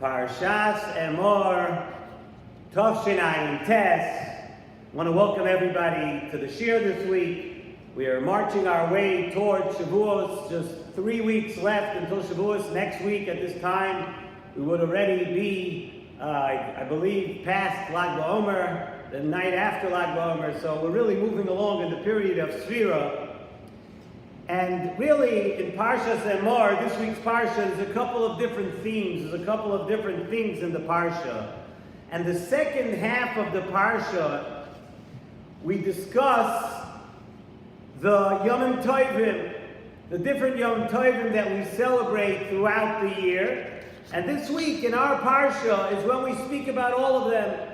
Parshas Emor, Tovshin Ayin Tes. I want to welcome everybody to the Shir this week. We are marching our way towards Shavuos, just 3 weeks left until Shavuos. Next week at this time, we would already be, I believe, past Lag BaOmer, the night after Lag BaOmer. So we're really moving along in the period of Sfira. And really, in Parshas Emor, this week's Parsha, there's a couple of different themes. There's a couple of different things in the Parsha. And the second half of the Parsha, we discuss the Yom Tovim, the different Yom Tovim that we celebrate throughout the year. And this week in our Parsha is when we speak about all of them.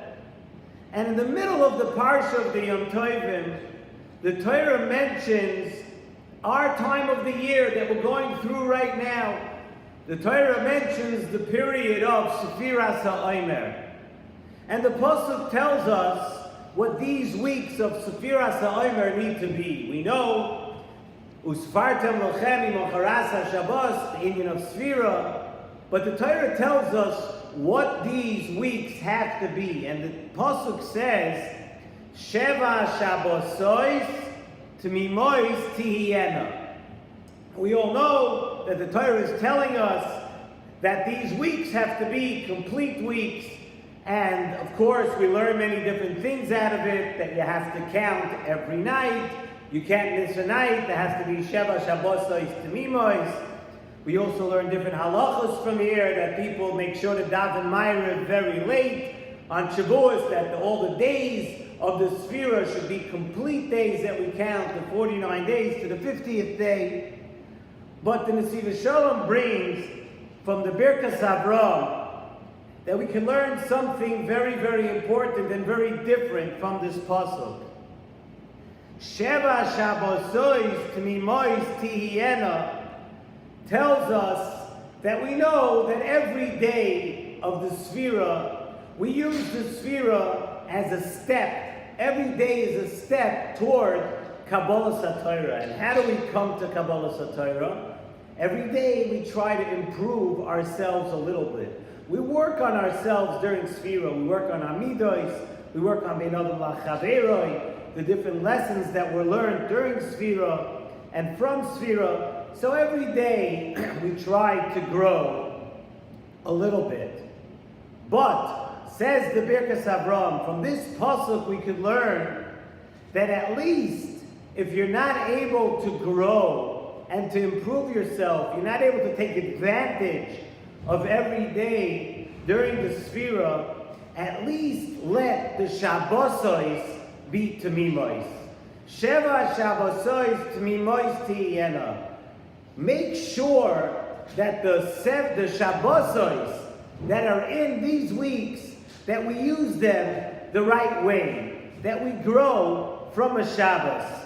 And in the middle of the Parsha of the Yom Tovim, the Torah mentions our time of the year that we're going through right now. The Torah mentions the period of Nesivos Shalom Emor. And the Pasuk tells us what these weeks of Nesivos Shalom Emor need to be. We know, Usfartem lochem imocharas HaShabbos, the Indian of Sfira, but the Torah tells us what these weeks have to be. And the Pasuk says, Sheva Shabbosos T'mimois Tihiena. We all know that the Torah is telling us that these weeks have to be complete weeks. And of course, we learn many different things out of it, that you have to count every night. You can't miss a night. There has to be Sheva Shabbosos T'mimois. We also learn different halachos from here, that people make sure to daven Ma'ariv very late on Shavuos, that all the days of the Sfira should be complete days that we count, the 49 days to the 50th day. But the Nesivos Shalom brings from the Birkas Avraham that we can learn something very, very important and very different from this pasuk. Sheva Shabbosos T'mimois Tihiena tells us that we know that every day of the Sfira, we use the Sfira as a step. Every day is a step toward Kabbalas HaTorah. And how do we come to Kabbalas HaTorah? Every day we try to improve ourselves a little bit. We work on ourselves during Sfira. We work on Amidos. We work on Bein Adam L'Chaveroi, the different lessons that were learned during Sfira and from Sfira. So every day we try to grow a little bit. But says the Birkas Avraham, from this pasuk we could learn that at least if you're not able to grow and to improve yourself, you're not able to take advantage of every day during the Sfira, at least let the Shabbosos be T'mimois. Sheva Shabbosos T'mimois Tihiena. Make sure that the Shabbosos that are in these weeks, that we use them the right way, that we grow from a Shabbos.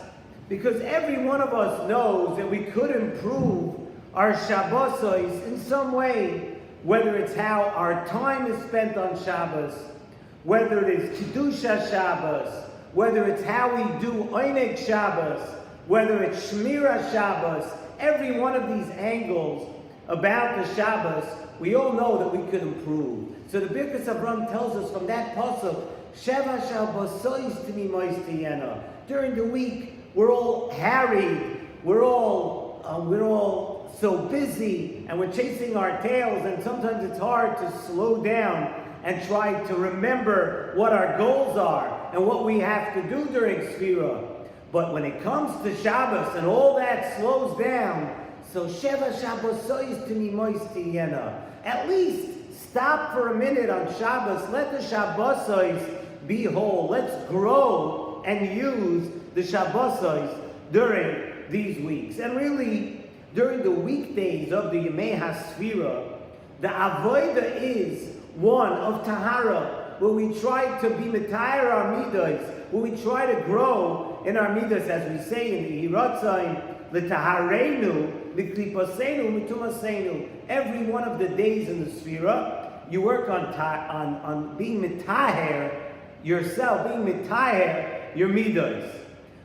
Because every one of us knows that we could improve our Shabbosos in some way, whether it's how our time is spent on Shabbos, whether it is Kedusha Shabbos, whether it's how we do Oneg Shabbos, whether it's Shmira Shabbos. Every one of these angles about the Shabbos, we all know that we could improve. So the Birkas Avraham tells us from that pasuk, Sheva Shabbosos T'mimois Tihiena. During the week, we're all harried, we're all so busy, and we're chasing our tails, and sometimes it's hard to slow down and try to remember what our goals are and what we have to do during Sfira. But when it comes to Shabbos and all that slows down, so Sheva Shabbosos T'mimois Tihiena. At least stop for a minute on Shabbos. Let the Shabbosos be whole. Let's grow and use the Shabbosos during these weeks. And really, during the weekdays of the Yemei HaSfira, the Avodah is one of Tahara, where we try to be Metayer our Midos, where we try to grow in our Midos, as we say in the Hiratzayim, L'Taharenu, L'Kliposenu, Mitumasenu. Every one of the days in the Sfira, you work on being Metaher yourself, being Metaher your Midos.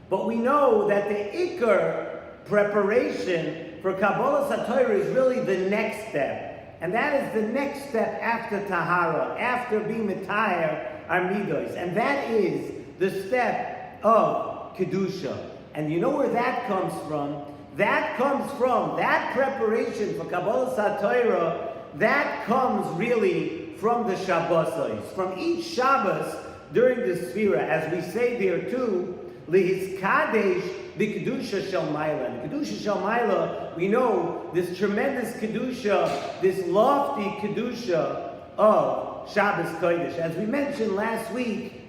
But we know that the Ikar preparation for Kabbalas HaTorah is really the next step. And that is the next step after Tahara, after being Mitayer our Midos. And that is the step of Kedusha. And you know where that comes from? That comes from, that preparation for Kabbalah Torah, that comes really from the Shabbosos. From each Shabbos during the Sfira, as we say there too, Lihis Kadesh, the Kedusha Shel Maila. And the Kedusha Shel Maila, we know this tremendous Kedusha, this lofty Kedusha of Shabbos Kodesh. As we mentioned last week,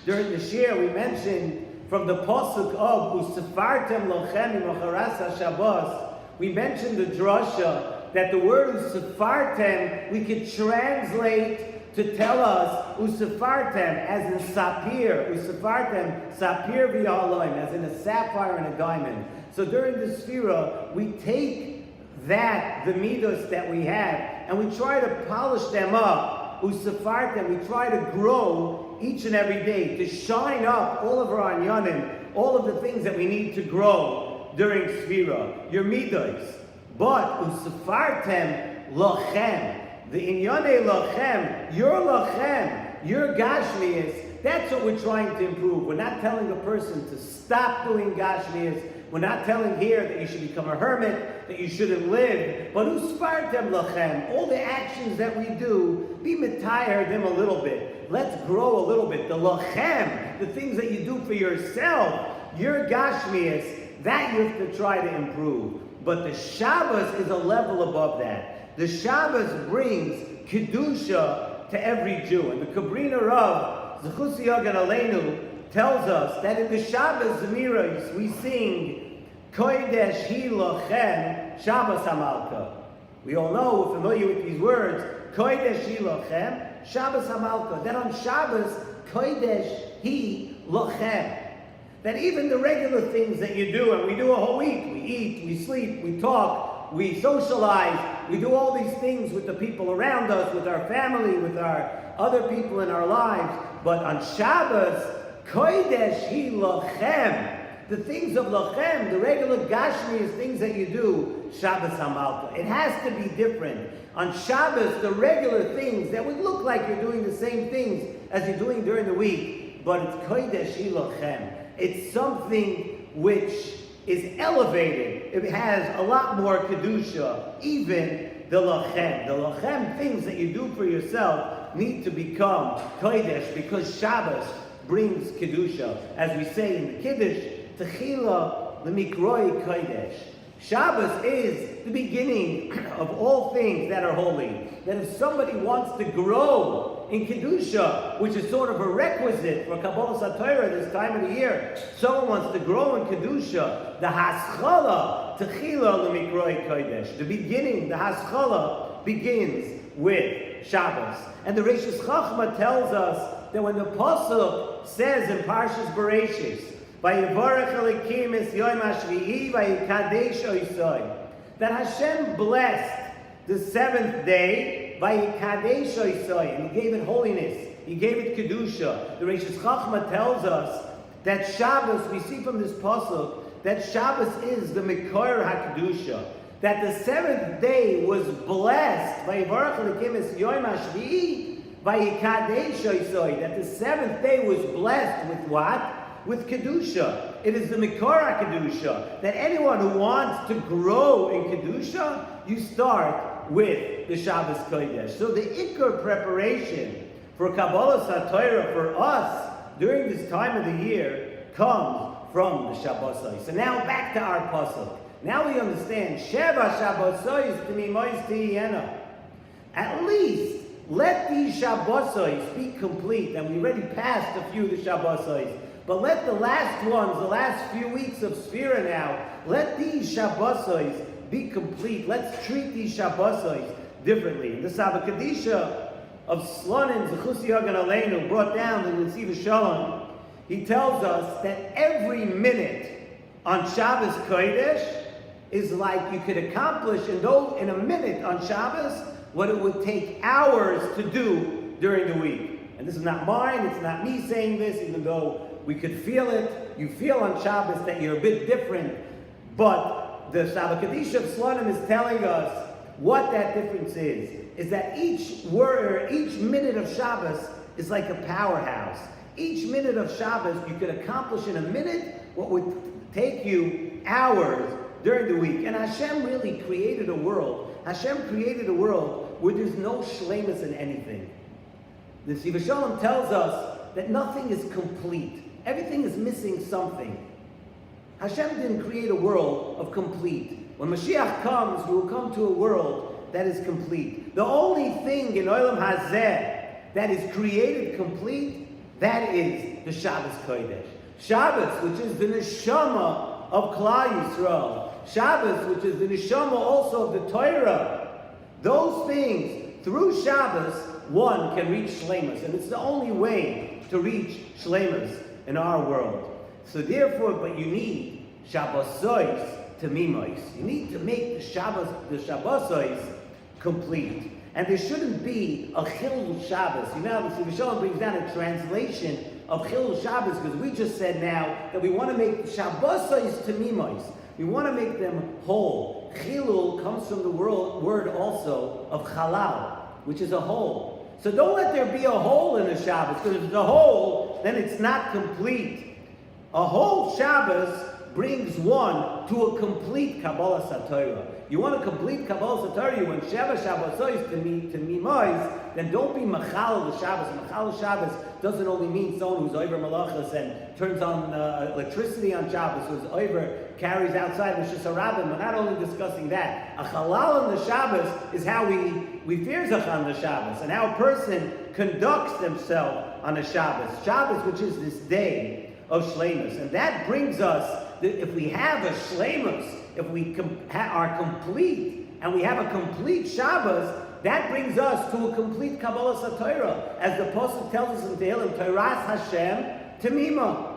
during the Shir, we mentioned from the Pasuk of Usefartem Lochem Mocharas HaShabbos, we mentioned the drasha that the word Usefartem we could translate to tell us Usefartem as in sapir, Usefartem sapir v'yaloim, as in a sapphire and a diamond. So during the Sfira, we take that, the midos that we have, and we try to polish them up. Usefartem, we try to grow each and every day, to shine up all of our anyanim, all of the things that we need to grow during Sfira, your midos. But usefartem lochem, the inyane lochem, your gashmias, that's what we're trying to improve. We're not telling a person to stop doing gashmias. We're not telling here that you should become a hermit, that you shouldn't live. But usefartem lochem, all the actions that we do, be mitayar them a little bit. Let's grow a little bit. The lochem, the things that you do for yourself, your gashmias, that you have to try to improve. But the Shabbos is a level above that. The Shabbos brings Kedusha to every Jew. And the Kabrina Rav, Zechusi Yagan Aleinu, tells us that in the Shabbos Zemiros we sing Kodesh Hi Lochem Shabbos HaMalka. We all know, we're familiar with these words, Kodesh Hi Lochem Shabbos HaMalka. That on Shabbos, Kodesh Hi Lochem. That even the regular things that you do, and we do a whole week, we eat, we sleep, we talk, we socialize, we do all these things with the people around us, with our family, with our other people in our lives. But on Shabbos, Kodesh Hi Lochem, the things of Lochem, the regular Gashmias things that you do, Shabbos HaMalka. It has to be different. On Shabbos, the regular things that would look like you're doing the same things as you're doing during the week, but it's Kodesh Hi Lochem. It's something which is elevated. It has a lot more Kedusha, even the Lochem. The Lochem things that you do for yourself need to become Kodesh, because Shabbos brings Kedusha. As we say in the Kiddush, Techila L'mikroi Kodesh. Shabbos is the beginning of all things that are holy. That if somebody wants to grow in Kedusha, which is sort of a requisite for Kabbalah Torah this time of the year, someone wants to grow in Kedusha, the Haschala, Techila L'mikroi Kodesh. The beginning, the Haschala, begins with Shabbos. And the Rishis Chachma tells us that when the Pasuk says in Parshas Bereshis, Vayivarech Elokim es Yom HaShvi'i Vayikadesh Oisoi, that Hashem blessed the seventh day, Vayikadesh Oisoi, and He gave it holiness, He gave it Kedusha. The Rishis Chachma tells us that Shabbos, we see from this pasuk, that Shabbos is the Mikor HaKedusha, that the seventh day was blessed, Vayivarech Elokim es Yom HaShvi'i Vayikadesh Oisoi, that the seventh day was blessed with what? With Kedusha. It is the Mikor HaKedusha, that anyone who wants to grow in Kedusha, you start with the Shabbos Kodesh. So the Ikar preparation for Kabbalah Torah for us during this time of the year comes from the Shabbosos. So now back to our pasuk. Now we understand Sheva Shabbosos T'mimois Tihiyena. At least let these Shabbosos be complete. And we already passed a few of the Shabbosos. But let the last ones, the last few weeks of Sfira now, let these Shabbosos be complete. Let's treat these Shabbosos differently. And the Saba Kadisha of Slonim, Zechusi Yagan Aleinu, brought down the Nesivos Shalom, he tells us that every minute on Shabbos Kodesh is like you could accomplish in a minute on Shabbos what it would take hours to do during the week. And this is not mine, it's not me saying this, even though we could feel it. You feel on Shabbos that you're a bit different. But the Saba Kadisha of Slonim is telling us what that difference is that each word, each minute of Shabbos is like a powerhouse. Each minute of Shabbos you could accomplish in a minute what would take you hours during the week. And Hashem really created a world. Hashem created a world where there's no shleimus in anything. The Nesivos Shalom tells us that nothing is complete. Everything is missing something. Hashem didn't create a world of complete. When Mashiach comes, we will come to a world that is complete. The only thing in Olam Hazeh that is created complete, that is the Shabbos Kodesh. Shabbos, which is the neshama of Klal Yisrael. Shabbos, which is the neshama also of the Torah. Those things, through Shabbos, one can reach shleimus, and it's the only way to reach shleimus in our world. So therefore, but you need Shabbosos to mimois. You need to make the Shabbosos complete. And there shouldn't be a Chilul Shabbos. You know, the Nesivos Shalom brings down a translation of Chilul Shabbos, because we just said now that we want to make Shabbosos to mimois. We want to make them whole. Chilul comes from the word also of Chalal, which is a hole. So don't let there be a hole in the Shabbos, because if it's a hole, then it's not complete. A whole Shabbos brings one to a complete Kabbalah Satorah. You want a complete Kabbalah Satorah, you want Sheva Shabbosos to mimois, then don't be Machal the Shabbos. Machal Shabbos doesn't only mean someone who's over malachas and turns on electricity on Shabbos, who's over, carries outside Rishus HaRabim. We're not only discussing that. A Halal on the Shabbos is how we fear Zach on the Shabbos, and how a person conducts themselves on the Shabbos. Shabbos, which is this day of Shleimus. And that brings us, if we have a Shleimus, if we are complete, and we have a complete Shabbos, that brings us to a complete Kabbalah Satorah. As the Pasuk tells us in Tehillim, Torah Hashem Temima.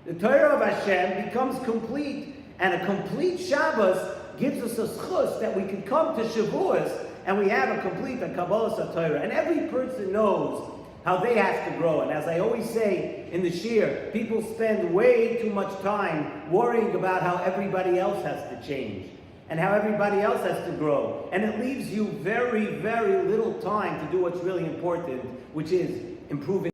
The Torah of Hashem becomes complete, and a complete Shabbos gives us a schus that we can come to Shavuos, and we have a complete Kabbalah Satorah. And every person knows how they have to grow. And as I always say in the shir, people spend way too much time worrying about how everybody else has to change and how everybody else has to grow. And it leaves you very, very little time to do what's really important, which is improving